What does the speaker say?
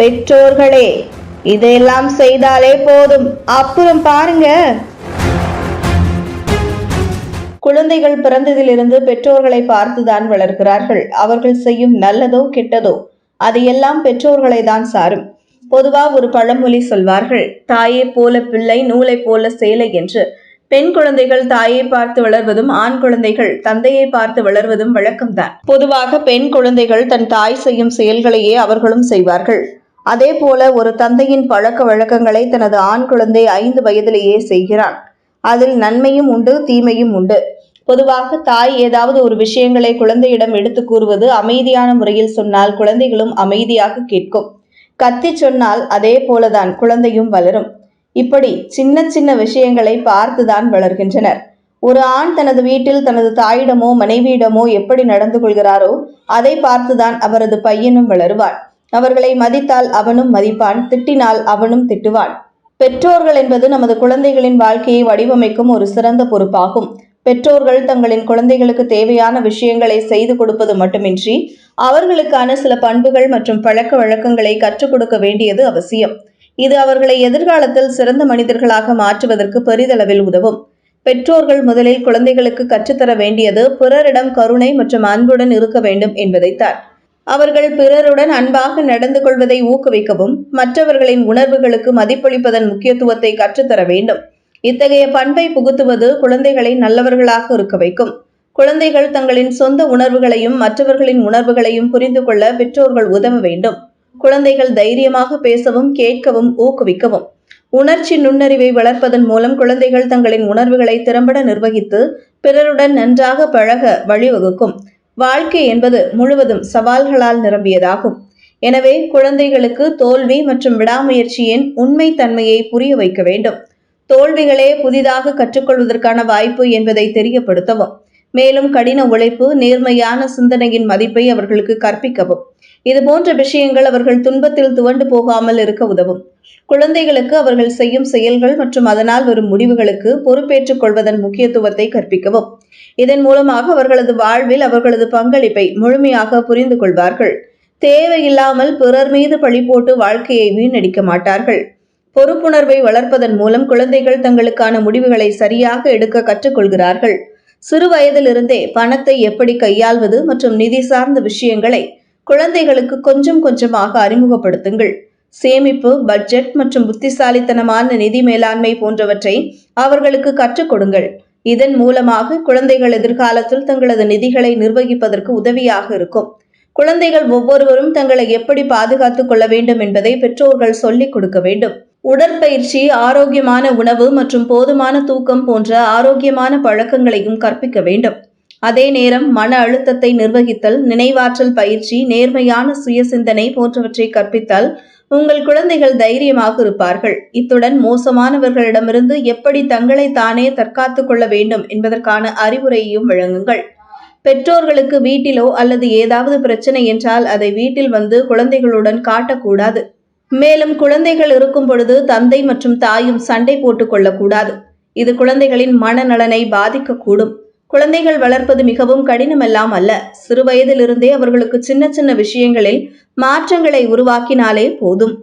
பெற்றோர்களே, இதெல்லாம் செய்தாலே போதும், அப்புறம் பாருங்க. குழந்தைகள் பிறந்ததிலிருந்து பெற்றோர்களை பார்த்துதான் வளர்கிறார்கள். அவர்கள் செய்யும் நல்லதோ கெட்டதோ அதையெல்லாம் பெற்றோர்களை தான் சாரும். பொதுவா ஒரு பழமொழி சொல்வார்கள், தாயை போல பிள்ளை நூலை போல சேலை என்று. பெண் குழந்தைகள் தாயை பார்த்து வளர்வதும் ஆண் குழந்தைகள் தந்தையை பார்த்து வளர்வதும் வழக்கம்தான். பொதுவாக பெண் குழந்தைகள் தன் தாய் செய்யும் செயல்களையே அவர்களும் செய்வார்கள். அதே போல ஒரு தந்தையின் பழக்க வழக்கங்களை தனது ஆண் குழந்தை 5 வயதிலேயே செய்கிறான். அதில் நன்மையும் உண்டு, தீமையும் உண்டு. பொதுவாக தாய் ஏதாவது ஒரு விஷயங்களை குழந்தையிடம் எடுத்து கூறுவது அமைதியான முறையில் சொன்னால் குழந்தைகளும் அமைதியாக கேட்கும். கத்தி சொன்னால் அதே போலதான் குழந்தையும் வளரும். இப்படி சின்ன சின்ன விஷயங்களை பார்த்துதான் வளர்கின்றனர். ஒரு ஆண் தனது வீட்டில் தனது தாயிடமோ மனைவியிடமோ எப்படி நடந்து கொள்கிறாரோ அதை பார்த்துதான் அவரது பையனும் வளருவான். அவர்களை மதித்தால் அவனும் மதிப்பான், திட்டினால் அவனும் திட்டுவான். பெற்றோர்கள் என்பது நமது குழந்தைகளின் வாழ்க்கையை வடிவமைக்கும் ஒரு சிறந்த பொறுப்பாகும். பெற்றோர்கள் தங்களின் குழந்தைகளுக்கு தேவையான விஷயங்களை செய்து கொடுப்பது மட்டுமின்றி அவர்களுக்கான சில பண்புகள் மற்றும் பழக்க வழக்கங்களை கற்றுக் கொடுக்க வேண்டியது அவசியம். இது அவர்களை எதிர்காலத்தில் சிறந்த மனிதர்களாக மாற்றுவதற்கு பெரிதளவில் உதவும். பெற்றோர்கள் முதலில் குழந்தைகளுக்கு கற்றுத்தர வேண்டியது பிறரிடம் கருணை மற்றும் அன்புடன் இருக்க வேண்டும் என்பதைத்தான். அவர்கள் பிறருடன் அன்பாக நடந்து கொள்வதை ஊக்குவிக்கவும் மற்றவர்களின் உணர்வுகளுக்கு மதிப்பளிப்பதன் முக்கியத்துவத்தை கற்றுத்தர வேண்டும். இத்தகைய பண்பை புகுத்துவது குழந்தைகளை நல்லவர்களாக இருக்க வைக்கும். குழந்தைகள் தங்களின் சொந்த உணர்வுகளையும் மற்றவர்களின் உணர்வுகளையும் புரிந்து கொள்ள பெற்றோர்கள் உதவ வேண்டும். குழந்தைகள் தைரியமாக பேசவும் கேட்கவும் ஊக்குவிக்கவும். உணர்ச்சி நுண்ணறிவை வளர்ப்பதன் மூலம் குழந்தைகள் தங்களின் உணர்வுகளை திறம்பட நிர்வகித்து பிறருடன் நன்றாக பழக வழிவகுக்கும். வாழ்க்கை என்பது முழுவதும் சவால்களால் நிரம்பியதாகும். எனவே குழந்தைகளுக்கு தோல்வி மற்றும் விடாமுயற்சியின் உண்மை தன்மையை புரிய வைக்க வேண்டும். தோல்விகளே புதிதாக கற்றுக்கொள்வதற்கான வாய்ப்பு என்பதை தெரியப்படுத்தவும். மேலும் கடின உழைப்பு, நேர்மையான சிந்தனையின் மதிப்பை அவர்களுக்கு கற்பிக்கவும். இது போன்ற விஷயங்கள் அவர்கள் துன்பத்தில் துவண்டு போகாமல் இருக்க உதவும். குழந்தைகளுக்கு அவர்கள் செய்யும் செயல்கள் மற்றும் அதனால் வரும் முடிவுகளுக்கு பொறுப்பேற்றுக் கொள்வதன் முக்கியத்துவத்தை கற்பிக்கவும். இதன் மூலமாக அவர்களது வாழ்வில் அவர்களது பங்களிப்பை முழுமையாக புரிந்து கொள்வார்கள். தேவையில்லாமல் பிறர் மீது பழி போட்டு வாழ்க்கையை வீணடிக்க மாட்டார்கள். பொறுப்புணர்வை வளர்ப்பதன் மூலம் குழந்தைகள் தங்களுக்கான முடிவுகளை சரியாக எடுக்க கற்றுக்கொள்கிறார்கள். சிறு வயதிலிருந்தே பணத்தை எப்படி கையாள்வது மற்றும் நிதி சார்ந்த விஷயங்களை குழந்தைகளுக்கு கொஞ்சம் கொஞ்சமாக அறிமுகப்படுத்துங்கள். சேமிப்பு, பட்ஜெட் மற்றும் புத்திசாலித்தனமான நிதி மேலாண்மை போன்றவற்றை அவர்களுக்கு கற்றுக் கொடுங்கள். இதன் மூலமாக குழந்தைகள் எதிர்காலத்தில் தங்களது நிதிகளை நிர்வகிப்பதற்கு உதவியாக இருக்கும். குழந்தைகள் ஒவ்வொருவரும் தங்களை எப்படி பாதுகாத்துக் கொள்ள வேண்டும் என்பதை பெற்றோர்கள் சொல்லிக் கொடுக்க வேண்டும். உடற்பயிற்சி, ஆரோக்கியமான உணவு மற்றும் போதுமான தூக்கம் போன்ற ஆரோக்கியமான பழக்கங்களையும் கற்பிக்க வேண்டும். அதே நேரம் மன அழுத்தத்தை நிர்வகித்தல், நினைவாற்றல் பயிற்சி, நேர்மையான சுய சிந்தனை போன்றவற்றை கற்பித்தால் உங்கள் குழந்தைகள் தைரியமாக இருப்பார்கள். இத்துடன் மோசமானவர்களிடமிருந்து எப்படி தங்களை தானே தற்காத்துக் கொள்ள வேண்டும் என்பதற்கான அறிவுரையையும் வழங்குங்கள். பெற்றோர்களுக்கு வீட்டிலோ அல்லது ஏதாவது பிரச்சனை என்றால் அதை வீட்டில் வந்து குழந்தைகளுடன் காட்டக்கூடாது. மேலும் குழந்தைகள் இருக்கும் பொழுது தந்தை மற்றும் தாயும் சண்டை போட்டுக் கொள்ளக்கூடாது. இது குழந்தைகளின் மனநலனை பாதிக்கக்கூடும். குழந்தைகள் வளர்ப்பது மிகவும் கடினமெல்லாம் அல்ல. சிறு வயதிலிருந்தே அவர்களுக்கு சின்ன சின்ன விஷயங்களில் மாற்றங்களை உருவாக்கினாலே போதும்.